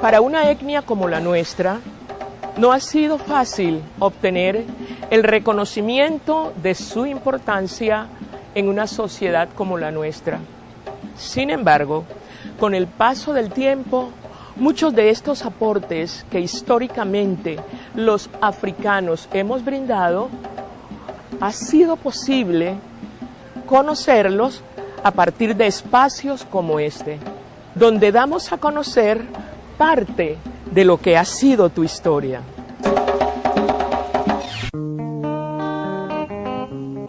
Para una etnia como la nuestra, no ha sido fácil obtener el reconocimiento de su importancia en una sociedad como la nuestra. Sin embargo, con el paso del tiempo, muchos de estos aportes que históricamente los africanos hemos brindado, ha sido posible conocerlos a partir de espacios como este, donde damos a conocer parte de lo que ha sido tu historia.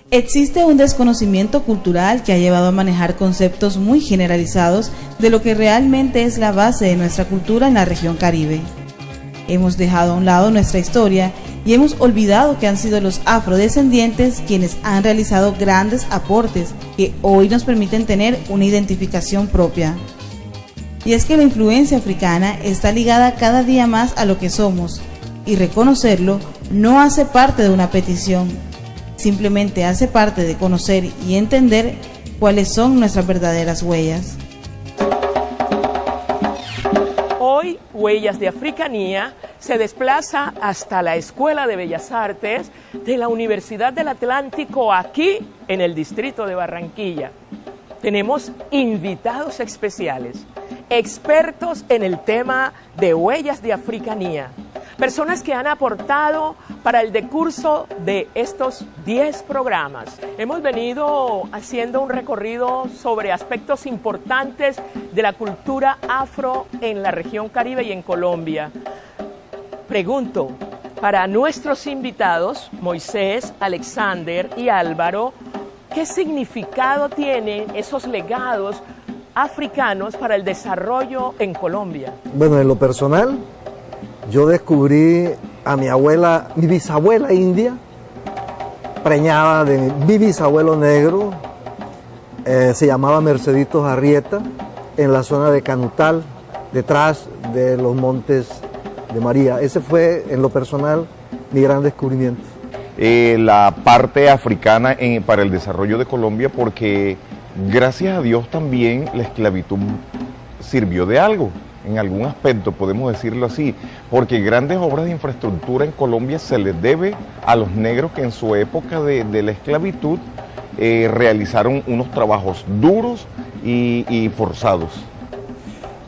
Existe un desconocimiento cultural que ha llevado a manejar conceptos muy generalizados de lo que realmente es la base de nuestra cultura en la región Caribe. Hemos dejado a un lado nuestra historia y hemos olvidado que han sido los afrodescendientes quienes han realizado grandes aportes que hoy nos permiten tener una identificación propia. Y es que la influencia africana está ligada cada día más a lo que somos, y reconocerlo no hace parte de una petición, simplemente hace parte de conocer y entender cuáles son nuestras verdaderas huellas. Hoy, Huellas de Africanía se desplaza hasta la Escuela de Bellas Artes de la Universidad del Atlántico, aquí en el distrito de Barranquilla. Tenemos invitados especiales, expertos en el tema de Huellas de Africanía, personas que han aportado para el decurso de estos 10 programas. Hemos venido haciendo un recorrido sobre aspectos importantes de la cultura afro en la región Caribe y en Colombia. Pregunto, para nuestros invitados, Moisés, Alexander y Álvaro, ¿qué significado tienen esos legados africanos para el desarrollo en Colombia? Bueno, en lo personal, yo descubrí a mi abuela, mi bisabuela india, preñada de mi bisabuelo negro, se llamaba Merceditos Arrieta, en la zona de Canutal, detrás de los Montes de María. Ese fue, en lo personal, mi gran descubrimiento. La parte africana para el desarrollo de Colombia, porque gracias a Dios también la esclavitud sirvió de algo. En algún aspecto, podemos decirlo así, porque grandes obras de infraestructura en Colombia se les debe a los negros que en su época de la esclavitud realizaron unos trabajos duros y forzados.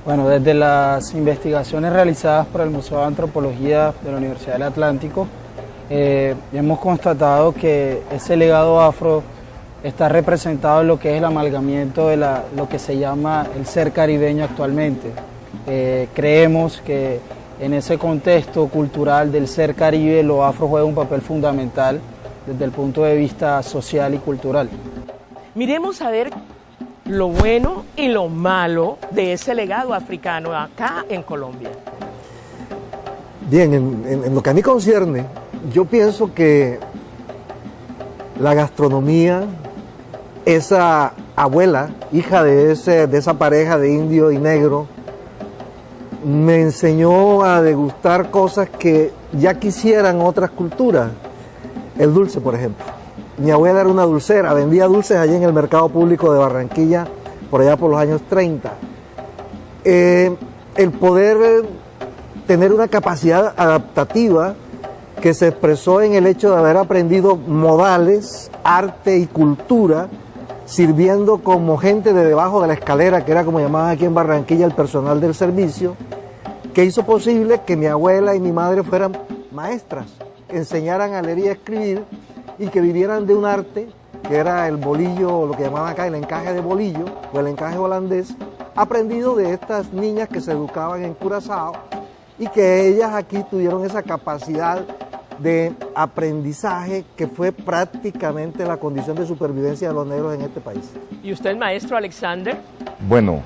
Bueno, desde las investigaciones realizadas por el Museo de Antropología de la Universidad del Atlántico, hemos constatado que ese legado afro está representado en lo que es el amalgamiento de lo que se llama el ser caribeño actualmente. Creemos que en ese contexto cultural del ser caribe, lo afro juega un papel fundamental desde el punto de vista social y cultural. Miremos a ver lo bueno y lo malo de ese legado africano acá en Colombia. Bien, en lo que a mí concierne, yo pienso que la gastronomía, esa abuela, hija de esa pareja de indio y negro, me enseñó a degustar cosas que ya quisieran otras culturas. El dulce, por ejemplo. Mi abuela era una dulcera, vendía dulces allí en el mercado público de Barranquilla, por allá por los años 30. El poder tener una capacidad adaptativa que se expresó en el hecho de haber aprendido modales, arte y cultura, sirviendo como gente de debajo de la escalera, que era como llamaban aquí en Barranquilla el personal del servicio, que hizo posible que mi abuela y mi madre fueran maestras, enseñaran a leer y a escribir y que vivieran de un arte que era el bolillo, lo que llamaban acá el encaje de bolillo o el encaje holandés, aprendido de estas niñas que se educaban en Curazao y que ellas aquí tuvieron esa capacidad de aprendizaje que fue prácticamente la condición de supervivencia de los negros en este país. ¿Y usted, maestro Alexander? Bueno,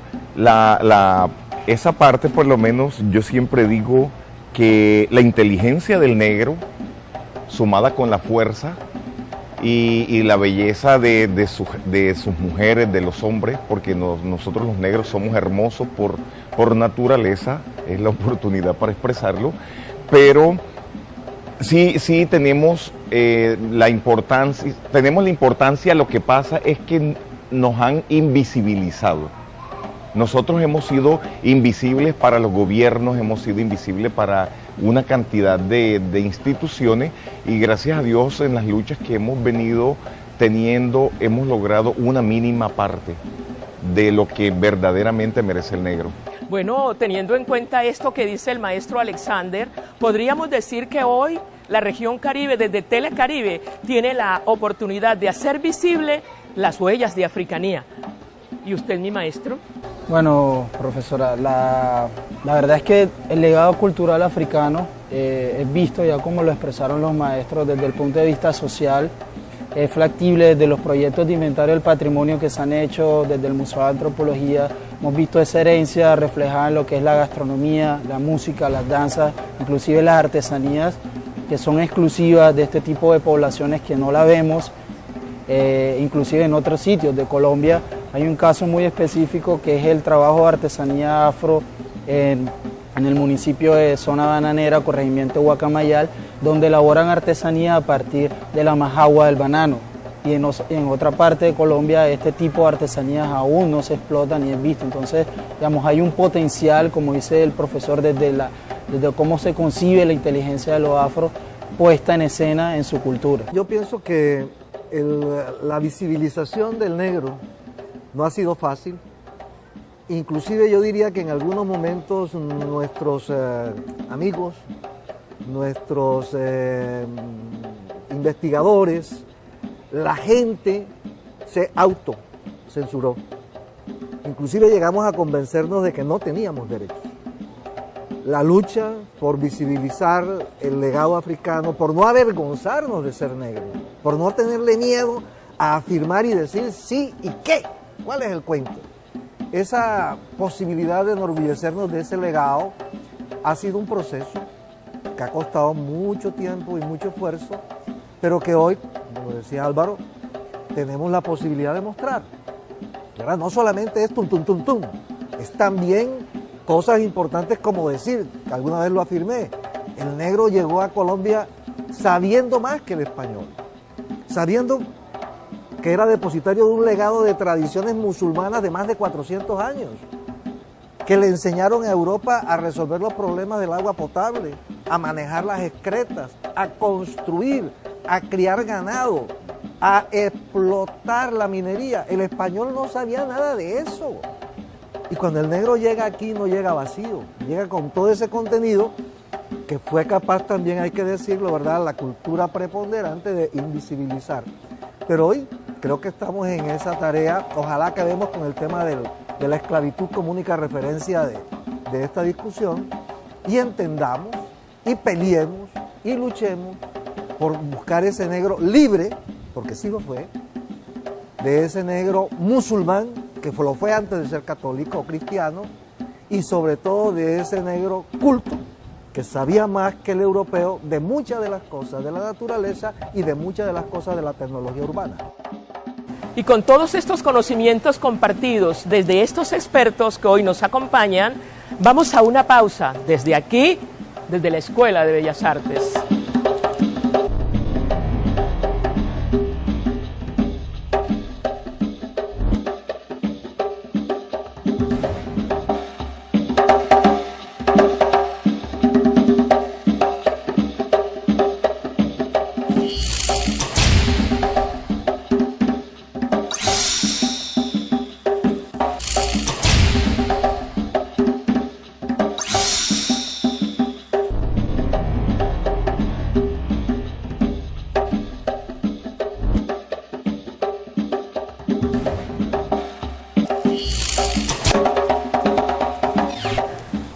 esa parte, por lo menos, yo siempre digo que la inteligencia del negro, sumada con la fuerza y la belleza de sus mujeres, de los hombres, porque nosotros los negros somos hermosos por naturaleza, es la oportunidad para expresarlo, pero sí tenemos la importancia, lo que pasa es que nos han invisibilizado. Nosotros hemos sido invisibles para los gobiernos, hemos sido invisibles para una cantidad de instituciones y gracias a Dios en las luchas que hemos venido teniendo hemos logrado una mínima parte de lo que verdaderamente merece el negro. Bueno, teniendo en cuenta esto que dice el maestro Alexander, podríamos decir que hoy la región Caribe, desde Telecaribe, tiene la oportunidad de hacer visible las huellas de africanía. ¿Y usted, mi maestro? Bueno, profesora, la verdad es que el legado cultural africano es visto ya como lo expresaron los maestros desde el punto de vista social, es factible desde los proyectos de inventario del patrimonio que se han hecho desde el Museo de Antropología. Hemos visto esa herencia reflejada en lo que es la gastronomía, la música, las danzas, inclusive las artesanías que son exclusivas de este tipo de poblaciones que no la vemos, inclusive en otros sitios de Colombia. Hay un caso muy específico que es el trabajo de artesanía afro en el municipio de Zona Bananera, corregimiento de Guacamayal, donde elaboran artesanía a partir de la majagua del banano. Y en otra parte de Colombia este tipo de artesanías aún no se explota ni es visto. Entonces, digamos, hay un potencial, como dice el profesor, desde cómo se concibe la inteligencia de los afros puesta en escena en su cultura. Yo pienso que la visibilización del negro no ha sido fácil. Inclusive yo diría que en algunos momentos nuestros amigos, nuestros investigadores, la gente se autocensuró. Inclusive llegamos a convencernos de que no teníamos derechos. La lucha por visibilizar el legado africano, por no avergonzarnos de ser negros, por no tenerle miedo a afirmar y decir sí y qué, cuál es el cuento. Esa posibilidad de enorgullecernos de ese legado ha sido un proceso que ha costado mucho tiempo y mucho esfuerzo, pero que hoy, como decía Álvaro, tenemos la posibilidad de mostrar. Ahora, no solamente es tum, tum, tum, tum, es también cosas importantes como decir, que alguna vez lo afirmé, el negro llegó a Colombia sabiendo más que el español, sabiendo que era depositario de un legado de tradiciones musulmanas de más de 400 años, que le enseñaron a Europa a resolver los problemas del agua potable, a manejar las excretas, a construir, a criar ganado, a explotar la minería. El español no sabía nada de eso. Y cuando el negro llega aquí no llega vacío, llega con todo ese contenido que fue capaz también, hay que decirlo, ¿verdad?, la cultura preponderante de invisibilizar. Pero hoy creo que estamos en esa tarea, ojalá acabemos con el tema de la esclavitud como única referencia de esta discusión y entendamos y peleemos y luchemos por buscar ese negro libre, porque sí lo fue, de ese negro musulmán, que lo fue antes de ser católico o cristiano, y sobre todo de ese negro culto, que sabía más que el europeo de muchas de las cosas de la naturaleza y de muchas de las cosas de la tecnología urbana. Y con todos estos conocimientos compartidos desde estos expertos que hoy nos acompañan, vamos a una pausa desde aquí, desde la Escuela de Bellas Artes.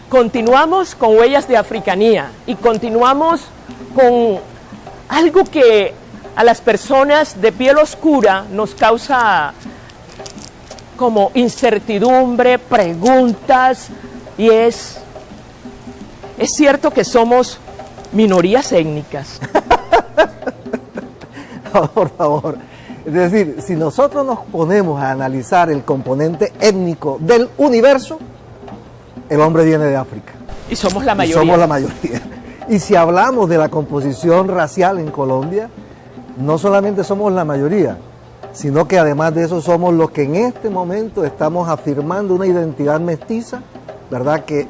Continuamos con Huellas de Africanía y continuamos con algo que a las personas de piel oscura nos causa como incertidumbre, preguntas, y es cierto que somos minorías étnicas. No, por favor. Es decir, si nosotros nos ponemos a analizar el componente étnico del universo, el hombre viene de África. Y somos la mayoría. Y somos la mayoría. Y si hablamos de la composición racial en Colombia, no solamente somos la mayoría, sino que además de eso somos los que en este momento estamos afirmando una identidad mestiza, ¿verdad?, que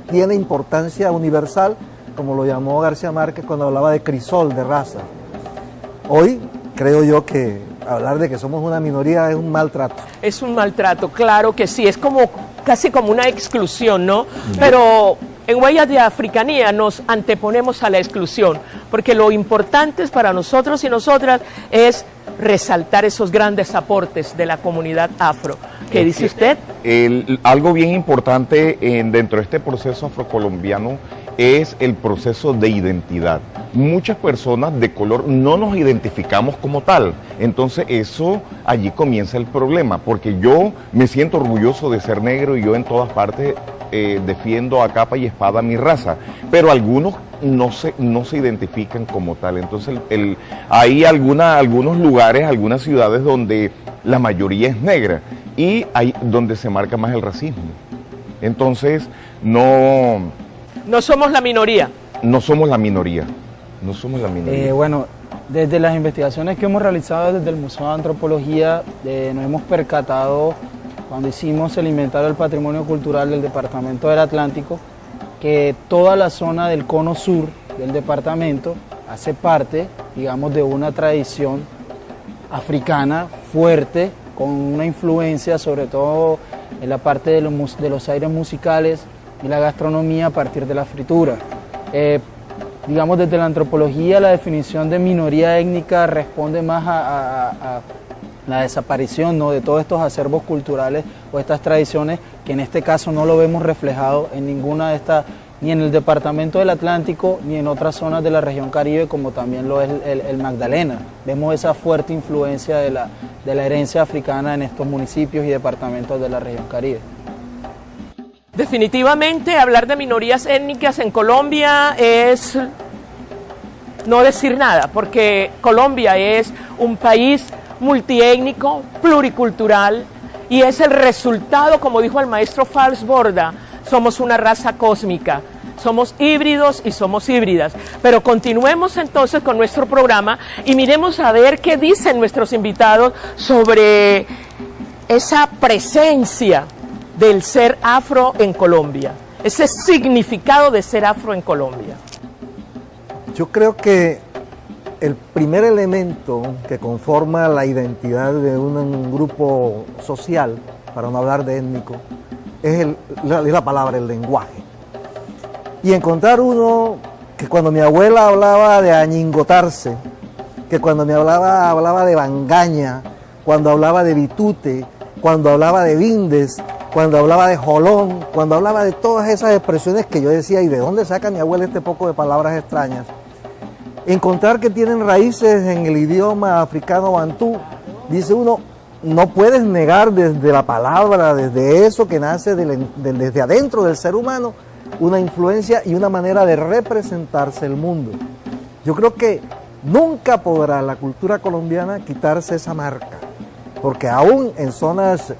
tiene importancia universal, como lo llamó García Márquez cuando hablaba de crisol, de raza. Hoy creo yo que hablar de que somos una minoría es un maltrato. Es un maltrato, claro que sí, es como casi como una exclusión, ¿no? Pero en Huellas de Africanía nos anteponemos a la exclusión, porque lo importante para nosotros y nosotras es resaltar esos grandes aportes de la comunidad afro. ¿Qué dice usted? Algo bien importante dentro de este proceso afrocolombiano es el proceso de identidad. Muchas personas de color no nos identificamos como tal, entonces eso, allí comienza el problema, porque yo me siento orgulloso de ser negro y yo en todas partes defiendo a capa y espada mi raza, pero algunos no se identifican como tal. Entonces hay algunos lugares, algunas ciudades donde la mayoría es negra y hay donde se marca más el racismo. Entonces no somos la minoría. No somos la minoría. No somos la minoría. Bueno, desde las investigaciones que hemos realizado desde el Museo de Antropología, nos hemos percatado, cuando hicimos el inventario del patrimonio cultural del Departamento del Atlántico, que toda la zona del cono sur del departamento hace parte, digamos, de una tradición africana fuerte, con una influencia sobre todo en la parte de los aires musicales y la gastronomía a partir de la fritura. Digamos, desde la antropología, la definición de minoría étnica responde más a la desaparición, ¿no?, de todos estos acervos culturales o estas tradiciones, que en este caso no lo vemos reflejado en ninguna de estas, ni en el departamento del Atlántico, ni en otras zonas de la región Caribe, como también lo es el Magdalena. Vemos esa fuerte influencia de la herencia africana en estos municipios y departamentos de la región Caribe. Definitivamente hablar de minorías étnicas en Colombia es no decir nada, porque Colombia es un país multiétnico, pluricultural, y es el resultado, como dijo el maestro Fals Borda, somos una raza cósmica, somos híbridos y somos híbridas. Pero continuemos entonces con nuestro programa y miremos a ver qué dicen nuestros invitados sobre esa presencia del ser afro en Colombia, ese significado de ser afro en Colombia. Yo creo que el primer elemento que conforma la identidad de un grupo social, para no hablar de étnico, es la palabra, el lenguaje. Y encontrar uno que cuando mi abuela hablaba de añingotarse, que cuando me hablaba de bangaña, cuando hablaba de bitute, cuando hablaba de vindes, cuando hablaba de jolón, cuando hablaba de todas esas expresiones que yo decía, ¿y de dónde saca mi abuela este poco de palabras extrañas? Encontrar que tienen raíces en el idioma africano bantú, dice uno, no puedes negar desde la palabra, desde eso que nace desde adentro del ser humano, una influencia y una manera de representarse el mundo. Yo creo que nunca podrá la cultura colombiana quitarse esa marca, porque aún en zonas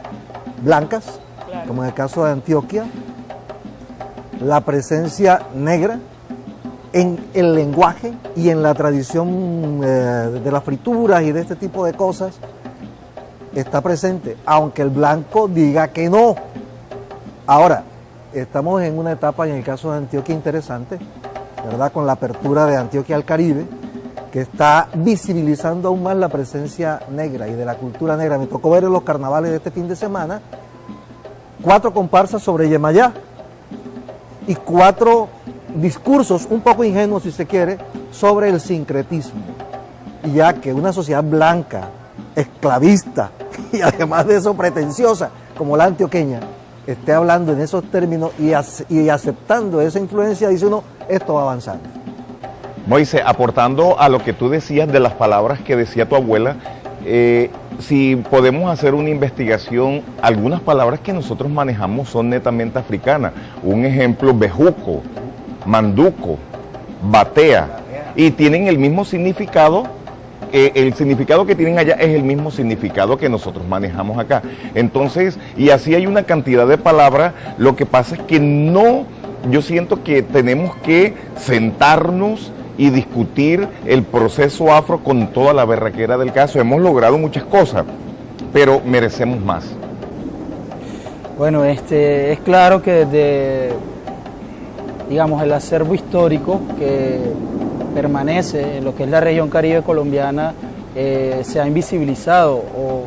blancas, como en el caso de Antioquia, la presencia negra en el lenguaje y en la tradición de las frituras y de este tipo de cosas está presente, aunque el blanco diga que no. Ahora, estamos en una etapa, en el caso de Antioquia, interesante, ¿verdad?, con la apertura de Antioquia al Caribe, que está visibilizando aún más la presencia negra y de la cultura negra. Me tocó ver en los carnavales de este fin de semana 4 comparsas sobre Yemayá y 4 discursos, un poco ingenuos si se quiere, sobre el sincretismo. Y ya que una sociedad blanca, esclavista y además de eso pretenciosa, como la antioqueña, esté hablando en esos términos y aceptando esa influencia, dice uno, esto va avanzando. Moisés, aportando a lo que tú decías de las palabras que decía tu abuela, si podemos hacer una investigación, algunas palabras que nosotros manejamos son netamente africanas. Un ejemplo, bejuco, manduco, batea, y tienen el mismo significado. El significado que tienen allá es el mismo significado que nosotros manejamos acá. Entonces, y así hay una cantidad de palabras. Lo que pasa es que no, yo siento que tenemos que sentarnos y discutir el proceso afro con toda la berraquera del caso. Hemos logrado muchas cosas, pero merecemos más. Bueno, es claro que desde, digamos, el acervo histórico que permanece en lo que es la región caribe colombiana, se ha invisibilizado o,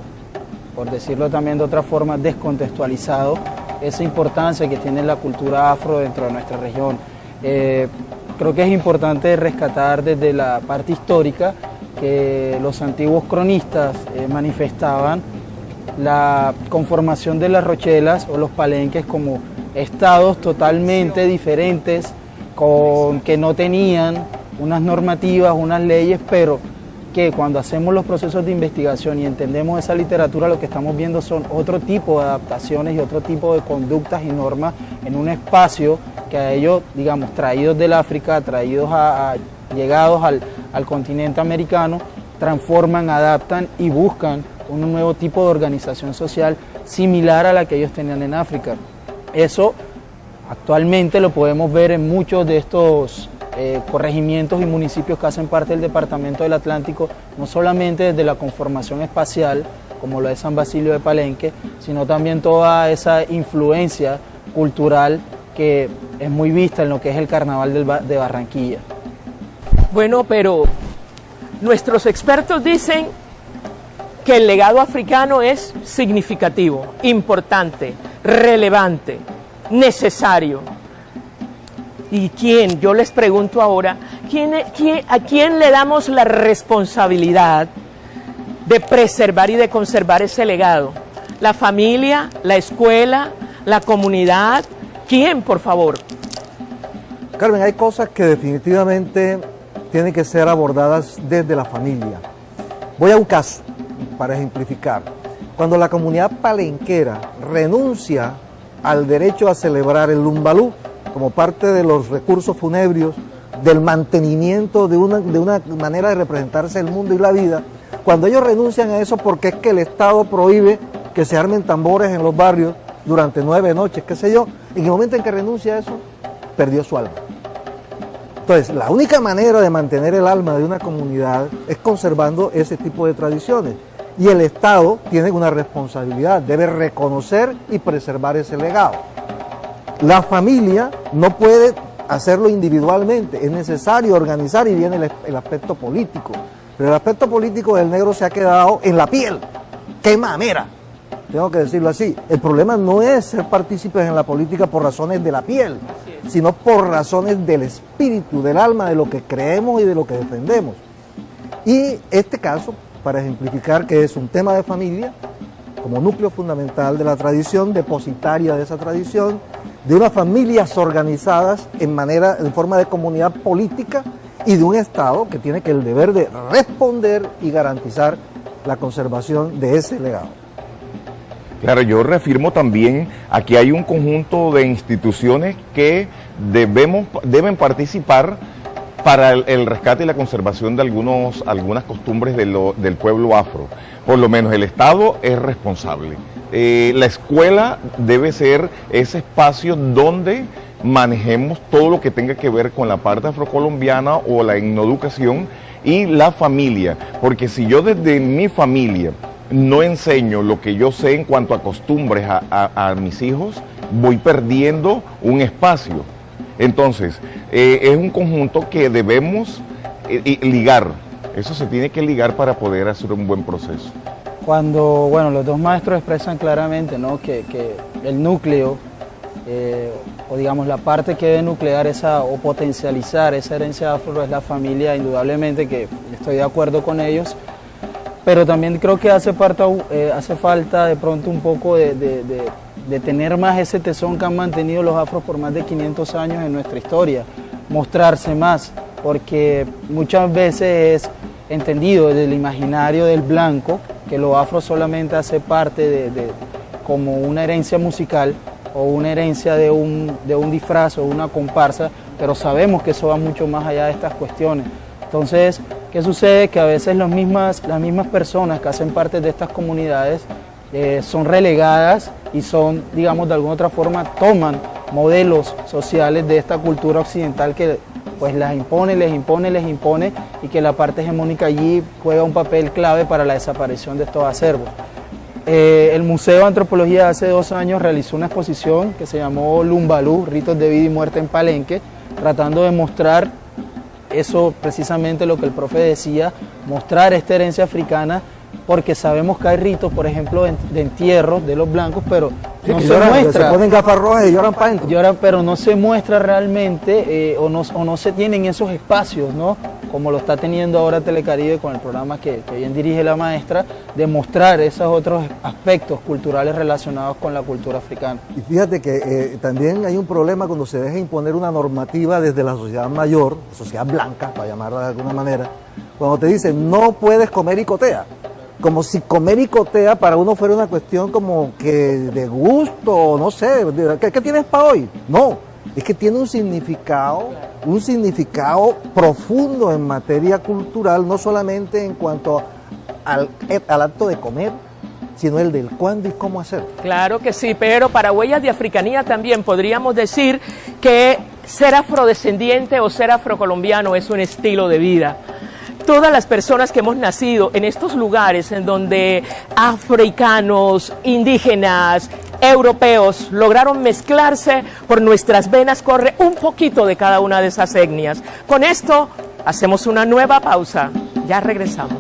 por decirlo también de otra forma, descontextualizado esa importancia que tiene la cultura afro dentro de nuestra región. Creo que es importante rescatar desde la parte histórica que los antiguos cronistas manifestaban la conformación de las rochelas o los palenques como estados totalmente diferentes, que no tenían unas normativas, unas leyes, pero que cuando hacemos los procesos de investigación y entendemos esa literatura, lo que estamos viendo son otro tipo de adaptaciones y otro tipo de conductas y normas en un espacio que a ellos, digamos, traídos del África, llegados al continente americano, transforman, adaptan y buscan un nuevo tipo de organización social similar a la que ellos tenían en África. Eso actualmente lo podemos ver en muchos de estos corregimientos y municipios que hacen parte del Departamento del Atlántico, no solamente desde la conformación espacial, como lo es San Basilio de Palenque, sino también toda esa influencia cultural que es muy vista en lo que es el Carnaval de Barranquilla. Bueno, pero nuestros expertos dicen que el legado africano es significativo, importante, relevante, necesario. ¿Y quién? Yo les pregunto ahora, ¿a quién le damos la responsabilidad de preservar y de conservar ese legado? ¿La familia, la escuela, la comunidad? ¿Quién, por favor? Carmen, hay cosas que definitivamente tienen que ser abordadas desde la familia. Voy a un caso para ejemplificar. Cuando la comunidad palenquera renuncia al derecho a celebrar el Lumbalú como parte de los recursos funebrios, del mantenimiento de una manera de representarse el mundo y la vida, cuando ellos renuncian a eso porque es que el Estado prohíbe que se armen tambores en los barrios durante 9 noches, qué sé yo, en el momento en que renuncia a eso, perdió su alma. Entonces, la única manera de mantener el alma de una comunidad es conservando ese tipo de tradiciones. Y el Estado tiene una responsabilidad, debe reconocer y preservar ese legado. La familia no puede hacerlo individualmente, es necesario organizar y viene el aspecto político. Pero el aspecto político del negro se ha quedado en la piel. ¡Qué mamera! Tengo que decirlo así. El problema no es ser partícipes en la política por razones de la piel, sino por razones del espíritu, del alma, de lo que creemos y de lo que defendemos. Y este caso, para ejemplificar que es un tema de familia, como núcleo fundamental de la tradición, depositaria de esa tradición, de unas familias organizadas en forma de comunidad política y de un Estado que tiene el deber de responder y garantizar la conservación de ese legado. Claro, yo reafirmo también, aquí hay un conjunto de instituciones que deben participar para el rescate y la conservación de algunas costumbres del pueblo afro. Por lo menos el Estado es responsable. La escuela debe ser ese espacio donde manejemos todo lo que tenga que ver con la parte afrocolombiana o la etnoeducación, y la familia, porque si yo desde mi familia no enseño lo que yo sé en cuanto a costumbres a mis hijos, voy perdiendo un espacio. Entonces, es un conjunto que debemos ligar. Eso se tiene que ligar para poder hacer un buen proceso. Cuando, los dos maestros expresan claramente, ¿no?, que el núcleo, o digamos la parte que debe nuclear o potencializar esa herencia afro es la familia, indudablemente que estoy de acuerdo con ellos, pero también creo que hace falta de pronto un poco de tener más ese tesón que han mantenido los afros por más de 500 años en nuestra historia, mostrarse más, porque muchas veces es entendido desde el imaginario del blanco que lo afro solamente hace parte como una herencia musical o una herencia de un disfraz o una comparsa, pero sabemos que eso va mucho más allá de estas cuestiones. Entonces, ¿qué sucede? Que a veces las mismas personas que hacen parte de estas comunidades son relegadas y son, digamos, de alguna otra forma toman modelos sociales de esta cultura occidental que pues las impone, les impone, y que la parte hegemónica allí juega un papel clave para la desaparición de estos acervos. El Museo de Antropología hace 2 años realizó una exposición que se llamó Lumbalú, Ritos de Vida y Muerte en Palenque, tratando de mostrar eso, precisamente lo que el profe decía, mostrar esta herencia africana, porque sabemos que hay ritos, por ejemplo, de entierro de los blancos, pero sí, no se lloran, muestra. Se ponen gafas rojas y lloran para adentro. Lloran, pero no se muestra realmente, o no se tienen esos espacios, ¿no? Como lo está teniendo ahora Telecaribe con el programa que bien dirige la maestra, de mostrar esos otros aspectos culturales relacionados con la cultura africana. Y fíjate que también hay un problema cuando se deja imponer una normativa desde la sociedad mayor, sociedad blanca, para llamarla de alguna manera, cuando te dicen no puedes comer icotea. Como si comer icotea para uno fuera una cuestión como que de gusto, no sé, ¿qué tienes para hoy? No, es que tiene un significado profundo en materia cultural, no solamente en cuanto al acto de comer, sino el del cuándo y cómo hacer. Claro que sí, pero para Huellas de Africanía también podríamos decir que ser afrodescendiente o ser afrocolombiano es un estilo de vida. Todas las personas que hemos nacido en estos lugares en donde africanos, indígenas, europeos lograron mezclarse, por nuestras venas corre un poquito de cada una de esas etnias. Con esto hacemos una nueva pausa. Ya regresamos.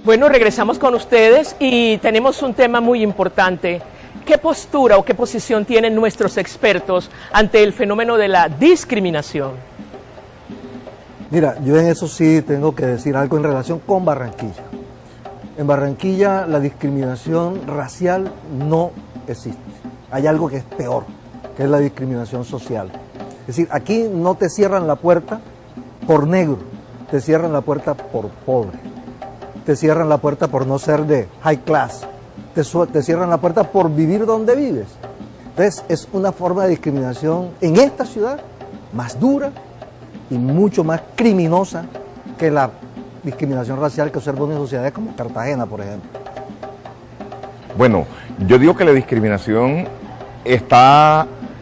Bueno, regresamos con ustedes y tenemos un tema muy importante. ¿Qué postura o qué posición tienen nuestros expertos ante el fenómeno de la discriminación? Mira, yo en eso sí tengo que decir algo en relación con Barranquilla. En Barranquilla la discriminación racial no existe. Hay algo que es peor, que es la discriminación social. Es decir, aquí no te cierran la puerta por negro, te cierran la puerta por pobre. Te cierran la puerta por no ser de high class, te cierran la puerta por vivir donde vives. Entonces es una forma de discriminación en esta ciudad más dura y mucho más criminosa que la discriminación racial que observa en sociedades como Cartagena, por ejemplo. Bueno, yo digo que la discriminación es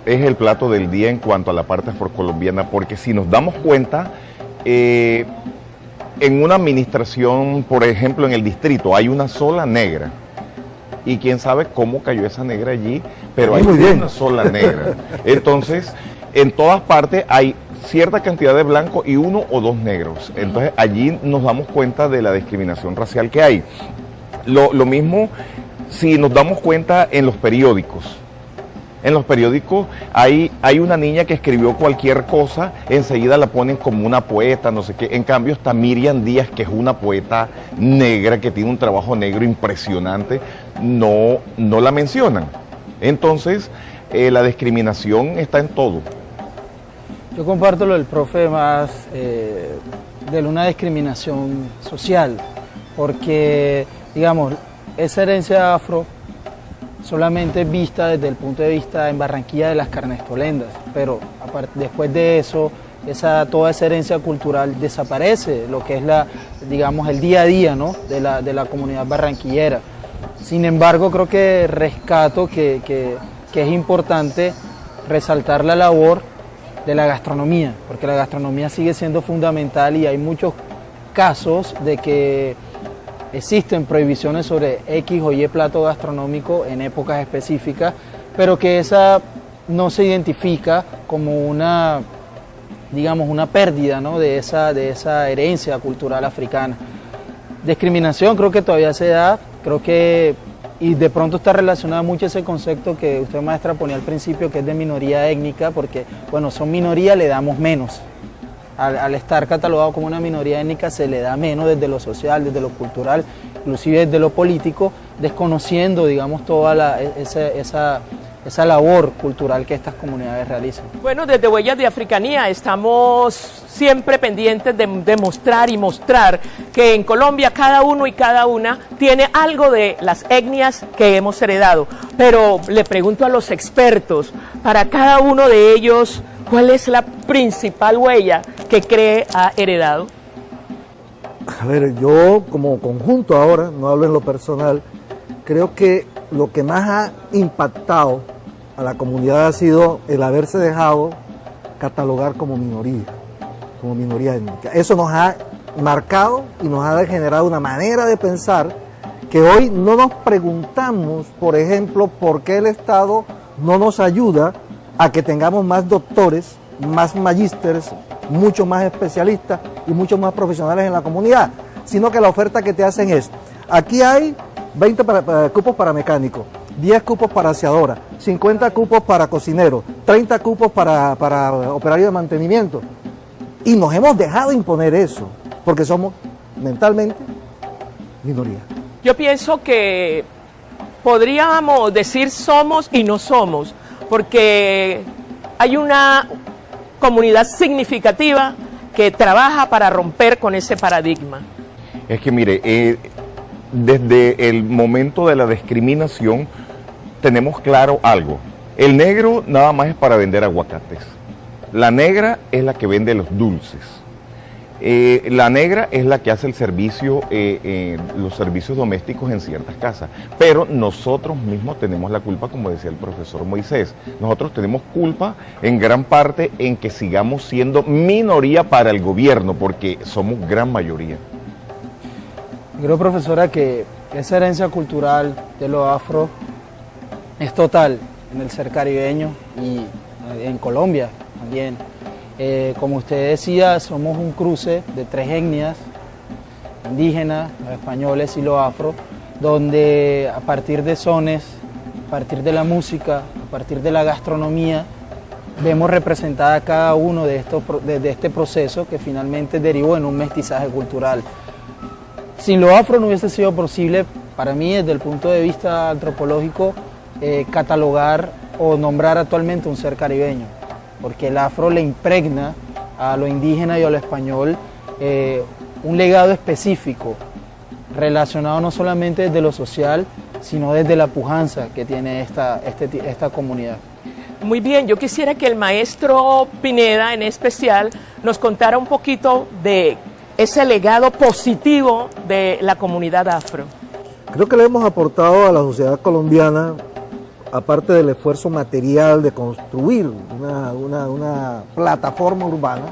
el plato del día en cuanto a la parte afrocolombiana, porque si nos damos cuenta, en una administración, por ejemplo, en el distrito, hay una sola negra. Y quién sabe cómo cayó esa negra allí, pero hay una sola negra. Entonces, en todas partes hay cierta cantidad de blancos y 1 o 2 negros. Entonces, allí nos damos cuenta de la discriminación racial que hay. Lo mismo si nos damos cuenta en los periódicos. En los periódicos hay una niña que escribió cualquier cosa, enseguida la ponen como una poeta, no sé qué. En cambio está Miriam Díaz, que es una poeta negra, que tiene un trabajo negro impresionante, no la mencionan. Entonces, la discriminación está en todo. Yo comparto lo del profe más de una discriminación social, porque, digamos, esa herencia afro solamente vista desde el punto de vista en Barranquilla de las carnestolendas, pero después de eso, toda esa herencia cultural desaparece, lo que es digamos, el día a día, ¿no?, de la comunidad barranquillera. Sin embargo, creo que rescato que es importante resaltar la labor de la gastronomía, porque la gastronomía sigue siendo fundamental y hay muchos casos de que existen prohibiciones sobre X o Y plato gastronómico en épocas específicas, pero que esa no se identifica como una, digamos, una pérdida, ¿no?, de esa herencia cultural africana. Discriminación creo que todavía se da, y de pronto está relacionado mucho ese concepto que usted, maestra, ponía al principio, que es de minoría étnica, porque, bueno, son minoría, le damos menos. al estar catalogado como una minoría étnica se le da menos desde lo social, desde lo cultural, inclusive desde lo político, desconociendo, digamos, toda esa labor cultural que estas comunidades realizan. Bueno, desde Huellas de Africanía estamos siempre pendientes de mostrar y mostrar que en Colombia cada uno y cada una tiene algo de las etnias que hemos heredado. Pero le pregunto a los expertos, para cada uno de ellos, ¿cuál es la principal huella que cree ha heredado? A ver, yo como conjunto ahora, no hablo en lo personal, creo que lo que más ha impactado a la comunidad ha sido el haberse dejado catalogar como minoría étnica. Eso nos ha marcado y nos ha generado una manera de pensar que hoy no nos preguntamos, por ejemplo, por qué el Estado no nos ayuda a que tengamos más doctores, más magísteres, mucho más especialistas y muchos más profesionales en la comunidad, sino que la oferta que te hacen es, aquí hay 20 cupos para mecánicos, 10 cupos para aseadora, 50 cupos para cocineros, 30 cupos para operario de mantenimiento. Y nos hemos dejado imponer eso, porque somos mentalmente minoría. Yo pienso que podríamos decir somos y no somos, porque hay una comunidad significativa que trabaja para romper con ese paradigma. Es que mire, desde el momento de la discriminación tenemos claro algo. El negro nada más es para vender aguacates. La negra es la que vende los dulces. La negra es la que hace el servicio, los servicios domésticos en ciertas casas. Pero nosotros mismos tenemos la culpa, como decía el profesor Moisés. Nosotros tenemos culpa en gran parte en que sigamos siendo minoría para el gobierno, porque somos gran mayoría. Creo, profesora, que esa herencia cultural de lo afro es total en el ser caribeño y en Colombia también. Como usted decía, somos un cruce de tres etnias, indígenas, los españoles y los afro, donde a partir de sones, a partir de la música, a partir de la gastronomía, vemos representada cada uno de este proceso que finalmente derivó en un mestizaje cultural. Sin lo afro no hubiese sido posible, para mí, desde el punto de vista antropológico, catalogar o nombrar actualmente un ser caribeño, porque el afro le impregna a lo indígena y a lo español un legado específico, relacionado no solamente desde lo social, sino desde la pujanza que tiene esta comunidad. Muy bien, yo quisiera que el maestro Pineda, en especial, nos contara un poquito de ese legado positivo de la comunidad afro. Creo que le hemos aportado a la sociedad colombiana, aparte del esfuerzo material de construir una plataforma urbana,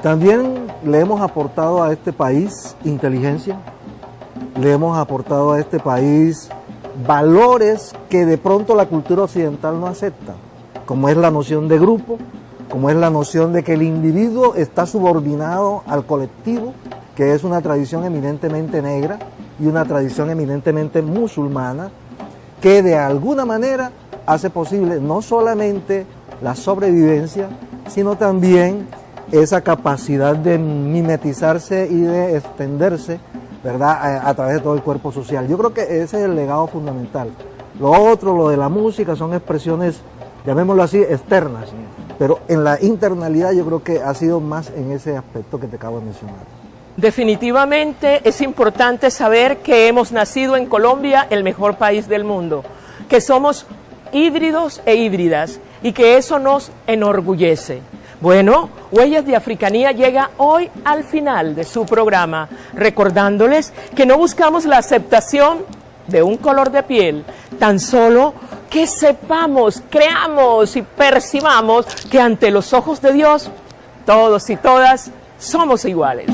también le hemos aportado a este país inteligencia, le hemos aportado a este país valores que de pronto la cultura occidental no acepta, como es la noción de grupo, como es la noción de que el individuo está subordinado al colectivo, que es una tradición eminentemente negra y una tradición eminentemente musulmana, que de alguna manera hace posible no solamente la sobrevivencia, sino también esa capacidad de mimetizarse y de extenderse, ¿verdad?, a través de todo el cuerpo social. Yo creo que ese es el legado fundamental. Lo otro, lo de la música, son expresiones, llamémoslo así, externas, pero en la internalidad yo creo que ha sido más en ese aspecto que te acabo de mencionar. Definitivamente es importante saber que hemos nacido en Colombia, el mejor país del mundo, que somos híbridos e híbridas y que eso nos enorgullece. Bueno, Huellas de Africanía llega hoy al final de su programa, recordándoles que no buscamos la aceptación de un color de piel, tan solo que sepamos, creamos y percibamos que ante los ojos de Dios, todos y todas somos iguales.